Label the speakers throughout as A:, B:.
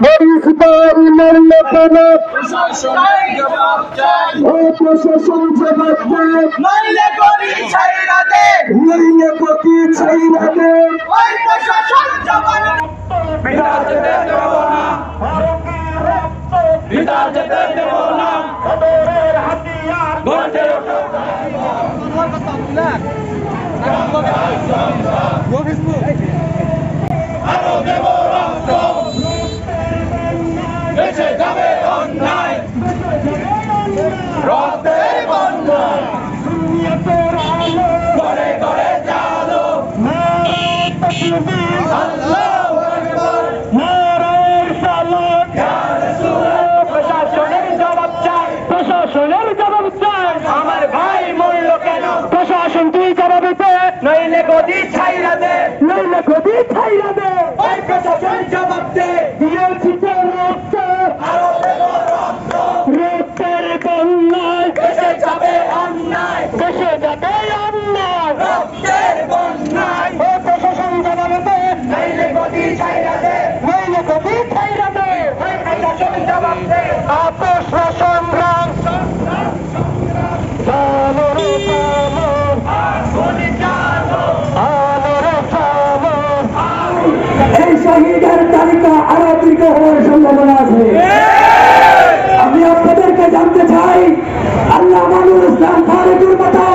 A: বহিষ্কার মানলে কেন ও প্রশাসন জবাব দেয়
B: নইলে গদি ছাইরা দে
A: নইলে গদি ছাইরা দে
B: ওই প্রশাসন জবাব
C: বিদার যেতে দেব না বিদার যেতে দেব না কদরের হাতিয়ার গর্জে ওঠো আরো দেব রক্ত দেশে যাবে অন্যায় রক্তের বন্যায় করে করে জালো আল্লাহু আকবার নারায়ে সালাত ইয়া রাসূলুল্লাহ প্রশাসনের জবাব চাই প্রশাসনের জবাব চাই আমার ভাই মূল্য কেন প্রশাসন তুই জবাব দে নইলে গদি ছাইরা দে নইলে গদি ছাইরা দে ওই প্রশাসন জবাব দে দিয়েছি তো রক্ত আরো দেব রক্ত রক্তের বন্যায় দেশে যাবে অন্যায় দেশে যাবে অন্যায় রক্তের বন্যায় ও প্রশাসন জবাব দে নইলে গদি ছাইরা দে নইলে গদি ছাইরা দে ওই প্রশাসন জবাব দে আপোষ সংগ্রাম চালো রে চালো আগুনে চালো আলো রে চালো
A: এই শহীদের তালিকা আরো দীর্ঘ হওয়ার সম্ভাবনা আছে আমি আপনাদেরকে জানতে চাই আল্লাহ মানুর ইসলাম ফারুকের মতো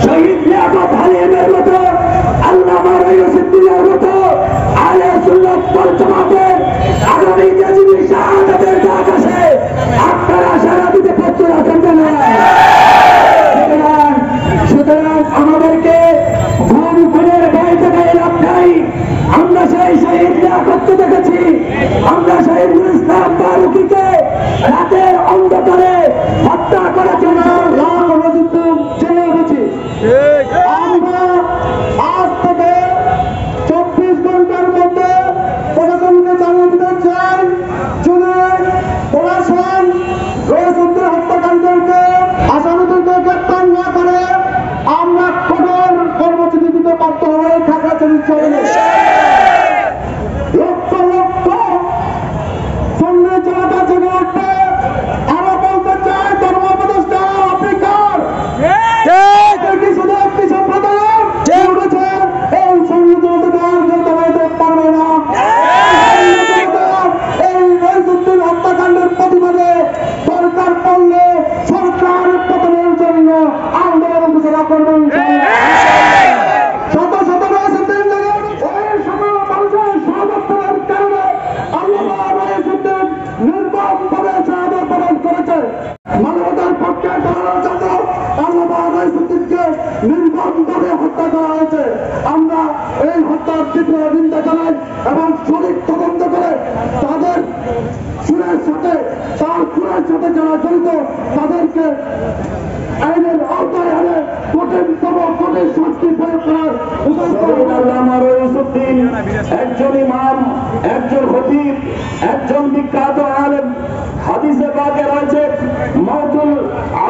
A: শহীদ লিয়াকত হালিমের মতো আল্লামা রইউদ্দিনের মতো আলে সুন্নাত ওয়াল জামাতের আগামী জাতীয় শাহাদাতের ডাক আসে আপনারা সারা দিতে প্রস্তুত আছেন না সুতরাং আমাদেরকে ঘুম ঘুরের ভয় দেখায় লাভ নাই আমরা সেই শহীদ লিয়াকতকে দেখেছি আমরা শহীদুল ইসলাম ফারুকীকে রাতের অন্ধকারে হত্যা করেছেন জেনে উঠেছি আমরা আজ থেকে 24 ঘন্টার মধ্যে প্রশাসনকে জানিয়ে দিতে চাই যদি প্রশাসন রইউদ্দিন হত্যাকাণ্ডকে আসামিদেরকে গ্রেপ্তার না করে আমরা কঠোর কর্মসূচি দিতে বাধ্য হয়ে ঢাকা চলে লক্ষ লক্ষ সঙ্গে জনতা জেগে উঠবে আরো বলতে চাই ধর্ম উপদেষ্টা আফ্রিকার শুধু একটি সম্প্রদায় উঠেছে এই সংযুক্ত অধিকার দবাইতে পারবে না এই রইউদ্দিন হত্যাকাণ্ডের প্রতিবাদে সরকার পড়লে সরকারের পতনের জন্য আন্দোলন ঘোষণা করবেন শত শত রইউদ্দিন ওই সকল মানুষের সহযোগিতার কারণে আল্লামা রইউদ্দিন নির্মমভাবে শাহাদাত বরণ করেছে মানবতার পক্ষে দাঁড়ানোর জন্য আল্লামা রইউদ্দিনকে নির্মমভাবে হত্যা করা হয়েছে আমরা এই হত্যার তীব্র নিন্দা জানাই এবং সঠিক তদন্ত করে তাদের সুরের সাথে তার খুনের সাথে যারা জড়িত তাদেরকে আইনের আওতায় আনে কঠিনতম কঠিন শাস্তি প্রয়োগ করার আল্লামা রইউদ্দিন একজন ইমাম একজন খতিব একজন বিখ্যাত আলেম হাদিসে পাকে রয়েছে মাউতুল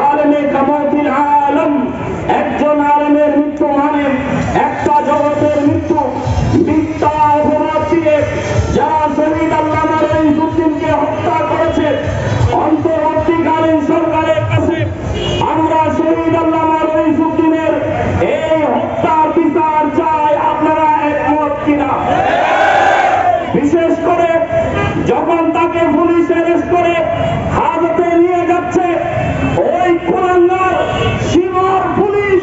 A: আলেমে কামাউতিল আলম একজন আলেমের মৃত্যু মানে একটা জগতের মৃত্যু মিথ্যা অপবাদ দিয়ে যারা শহীদ আল্লামা রইউদ্দিনকে হত্যা করেছে অন্তর্বর্তীকালীন সরকারের কাছে আমরা শহীদ আল্লামা রইউদ্দিনের এই হত্যার বিচার চাই আপনারা একমত কিনা বিশেষ করে যখন তাকে পুলিশ অ্যারেস্ট করে হাজতে নিয়ে যাচ্ছে ওই কুলাঙ্গার সীমার পুলিশ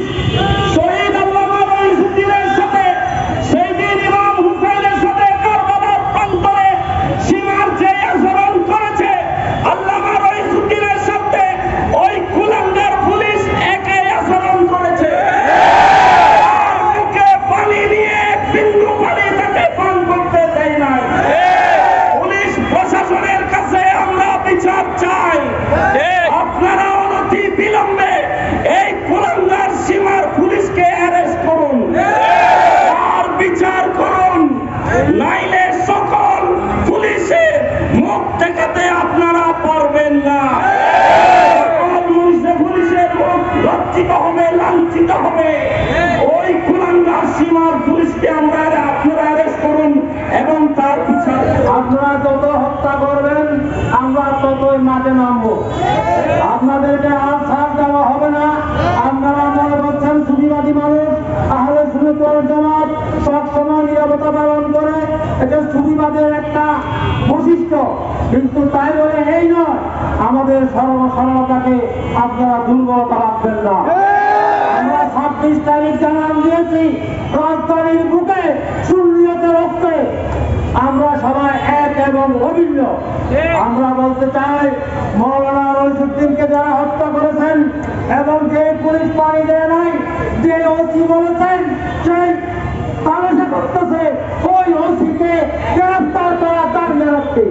A: শহীদ আল্লামা রইউদ্দিনের সাথে সেই দিন ইমাম হুসাইনের সাথে কারবালার প্রান্তরে সীমার যে আচরণ করেছে আল্লামা রইউদ্দিনের সাথে ওই কুলাঙ্গার পুলিশ একই আচরণ করেছে আর মুখে পানি নিয়ে বিন্দু পানি তাকে পান করতে দেয় নাই পুলিশ প্রশাসনের কাছে আমরা বিচার চাই আপনারা অনতি বিলম্বে এই কুলাঙ্গার সীমার পুলিশকে অ্যারেস্ট করুন আর বিচার করুন নাইলে সকল পুলিশের মুখ দেখাতে আপনারা পারবেন না সকল পুলিশের মুখ লজ্জিত হবে লাঞ্ছিত হবে ওই কুলাঙ্গার সীমার পুলিশকে আমরা আপনারা অ্যারেস্ট করুন এবং তার বিচার আপনারা যত হত্যা করবেন ততই মাঠে নামবো। আপনাদেরকে আর ছাড় দেওয়া হবে না। আপনারা মনে করছেন সুবিবাদী মানুষ, আহলে সুন্নাত ওয়াল জামাত সবসময় নীরবতা পালন করে, এটা সুবিবাদের একটা বৈশিষ্ট্য, কিন্তু তাই বলে এই নয় আমাদের সর্বসরলতাকে আপনারা দুর্বলতা রাখবেন না। আমরা 26 তারিখ জানান দিয়েছি, রাজধানীর বুকে শূন্যতে রক্তে আমরা সবাই এক এবং অভিন্ন। আমরা বলতে চাই, মৌলানা রইসুদ্দিনকে যারা হত্যা করেছেন এবং যে পুলিশ পানি দেয় নাই, যে ওসি বলেছেন সেই তামাশা করতেছে, ওই ওসিকে গ্রেফতার করা তার নেতৃত্বে।